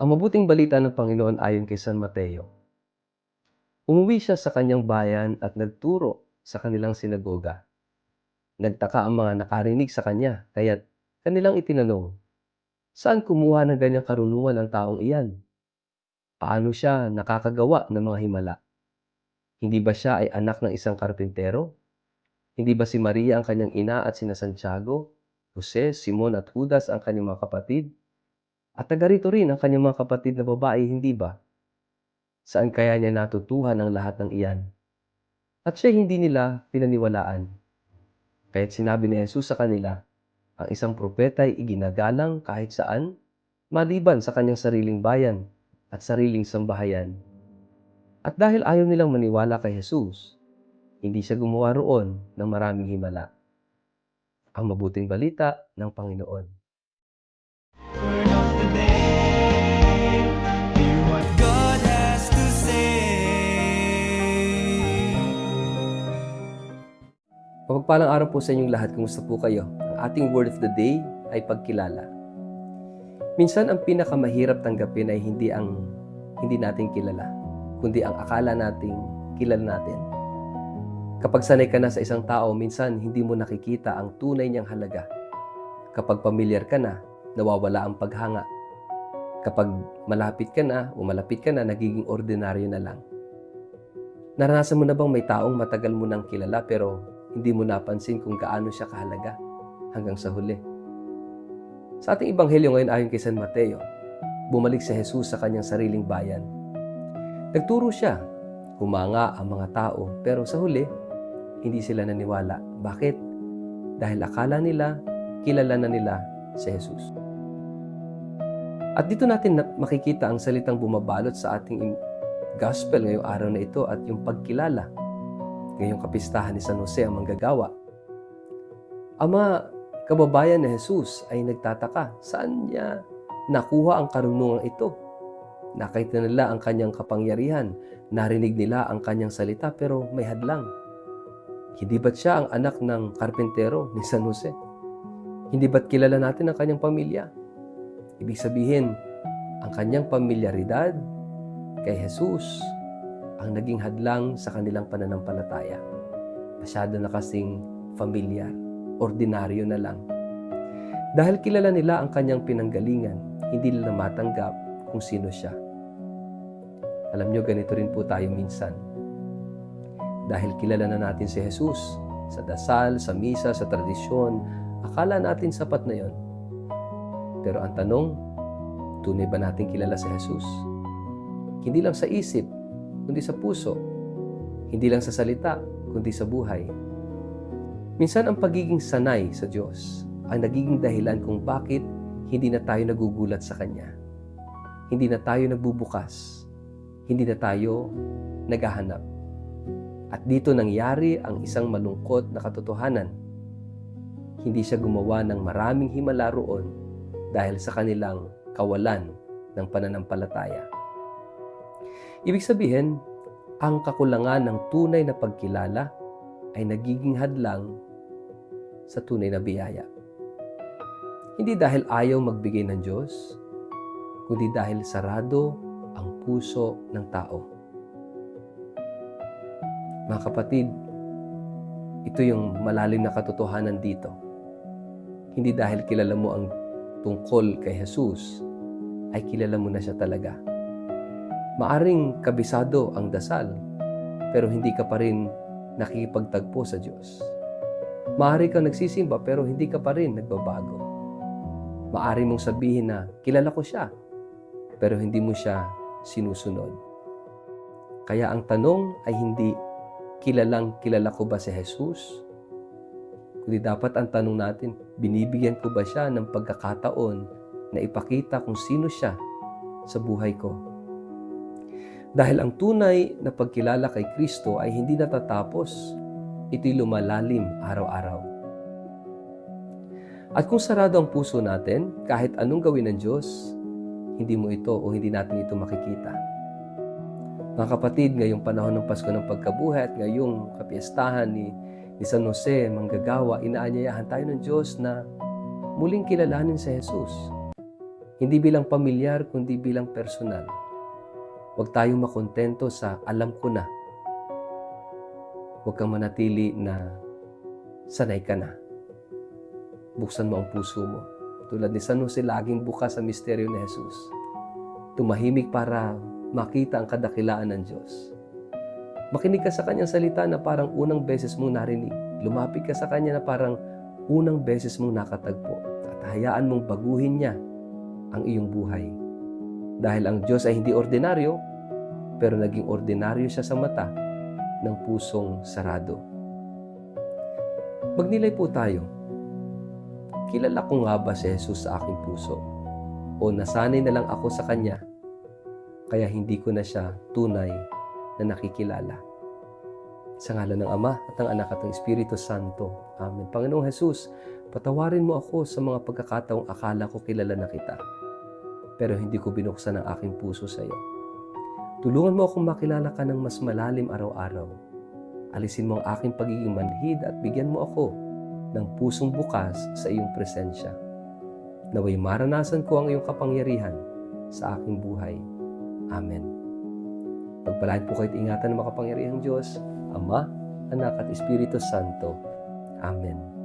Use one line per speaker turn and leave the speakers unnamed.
Ang mabuting balita ng Panginoon ayon kay San Mateo. Umuwi siya sa kanyang bayan at nagturo sa kanilang sinagoga. Nagtaka ang mga nakarinig sa kanya, kaya't kanilang itinanong, saan kumuha ng ganyang karunungan ang taong iyan? Paano siya nakakagawa ng mga himala? Hindi ba siya ay anak ng isang karpintero? Hindi ba si Maria ang kanyang ina at sina Santiago, Jose, Simon at Judas ang kanyang mga kapatid? At taga-rito rin ang kanyang mga kapatid na babae, hindi ba? Saan kaya niya natutuhan ang lahat ng iyan? At siya hindi nila pinaniwalaan. Kaya't sinabi ni Jesus sa kanila, ang isang propeta ay iginagalang kahit saan, maliban sa kanyang sariling bayan at sariling sambahayan. At dahil ayaw nilang maniwala kay Jesus, hindi siya gumawa roon ng maraming himala. Ang mabuting balita ng Panginoon.
Word of the day. Hear what God has to say.
Mapagpalang araw po sa inyong lahat. Kumusta po kayo? Ang ating word of the day ay pagkilala. Minsan ang pinakamahirap tanggapin ay hindi natin kilala, kundi ang akala nating kilala natin. Kapag sanay ka na sa isang tao, minsan hindi mo nakikita ang tunay niyang halaga. Kapag pamilyar ka na, nawawala ang paghanga. Kapag malapit ka na, nagiging ordinaryo na lang. Naranasan mo na bang may taong matagal mo nang kilala pero hindi mo napansin kung gaano siya kahalaga hanggang sa huli? Sa ating ebanghelyo ngayon ayon kay San Mateo, bumalik si Jesus sa kanyang sariling bayan. Nagturo siya, humanga ang mga tao, pero sa huli, hindi sila naniwala. Bakit? Dahil akala nila, kilala na nila si Jesus. At dito natin makikita ang salitang bumabalot sa ating gospel ngayong araw na ito at yung pagkilala. Ngayong kapistahan ni San Jose ang manggagawa. Ang mga kababayan ni Jesus ay nagtataka, saan niya nakuha ang karunungan ito? Nakita nila ang kanyang kapangyarihan, narinig nila ang kanyang salita pero may hadlang. Hindi ba't siya ang anak ng karpintero ni San Jose? Hindi ba't kilala natin ang kanyang pamilya? Ibig sabihin, ang kanyang pamilyaridad kay Jesus ang naging hadlang sa kanilang pananampalataya. Masyado na kasing familiar, ordinaryo na lang. Dahil kilala nila ang kanyang pinanggalingan, hindi nila matanggap kung sino siya. Alam nyo, ganito rin po tayo minsan. Dahil kilala na natin si Jesus, sa dasal, sa misa, sa tradisyon, akala natin sapat na yon. Pero ang tanong, tunay ba natin kilala si Jesus? Hindi lang sa isip, kundi sa puso. Hindi lang sa salita, kundi sa buhay. Minsan ang pagiging sanay sa Diyos ang nagiging dahilan kung bakit hindi na tayo nagugulat sa Kanya. Hindi na tayo nagbubukas. Hindi na tayo naghahanap. At dito nangyari ang isang malungkot na katotohanan. Hindi siya gumawa ng maraming himala roon dahil sa kanilang kawalan ng pananampalataya. Ibig sabihin, ang kakulangan ng tunay na pagkilala ay nagiging hadlang sa tunay na biyaya. Hindi dahil ayaw magbigay ng Diyos, kundi dahil sarado ang puso ng tao. Mga kapatid, ito yung malalim na katotohanan dito. Hindi dahil kilala mo ang tungkol kay Jesus, ay kilala mo na siya talaga. Maaring kabisado ang dasal, pero hindi ka pa rin nakikipagtagpo sa Diyos. Maaari kang nagsisimba, pero hindi ka pa rin nagbabago. Maaari mong sabihin na, kilala ko siya, pero hindi mo siya sinusunod. Kaya ang tanong ay hindi, kilala ko ba si Jesus? Kundi dapat ang tanong natin, binibigyan ko ba siya ng pagkakataon na ipakita kung sino siya sa buhay ko? Dahil ang tunay na pagkilala kay Kristo ay hindi natatapos, ito'y lumalalim araw-araw. At kung sarado ang puso natin, kahit anong gawin ng Diyos, hindi mo ito o hindi natin ito makikita. Mga kapatid, ngayong panahon ng Pasko ng Pagkabuhay at ngayong kapiestahan ni San Jose, manggagawa, inaanyayahan tayo ng Diyos na muling kilalanin si Jesus. Hindi bilang pamilyar, kundi bilang personal. Huwag tayong makontento sa alam ko na. Huwag kang manatili na sanay ka na. Buksan mo ang puso mo. Tulad ni San Jose, laging bukas sa misteryo ni Jesus. Tumahimik para makita ang kadakilaan ng Diyos. Makinig ka sa Kanyang salita na parang unang beses mong narinig. Lumapit ka sa Kanya na parang unang beses mong nakatagpo. At hayaan mong baguhin niya ang iyong buhay. Dahil ang Diyos ay hindi ordinaryo, pero naging ordinaryo siya sa mata ng pusong sarado. Magnilay po tayo. Kilala ko nga ba si Jesus sa aking puso? O nasanay na lang ako sa Kanya, kaya hindi ko na siya tunay na nakikilala? Sa ngalan ng Ama at ng Anak at ng Espiritu Santo. Amen. Panginoong Jesus, patawarin mo ako sa mga pagkakataong akala ko kilala na kita, pero hindi ko binuksan ang aking puso sa iyo. Tulungan mo akong makilala ka ng mas malalim araw-araw. Alisin mo ang aking pagiging manhid at bigyan mo ako ng pusong bukas sa iyong presensya. Naway maranasan ko ang iyong kapangyarihan sa aking buhay. Amen. Pagpalain po kayo't ingatan ng makapangyarihang Diyos, Ama, Anak at Espiritu Santo. Amen.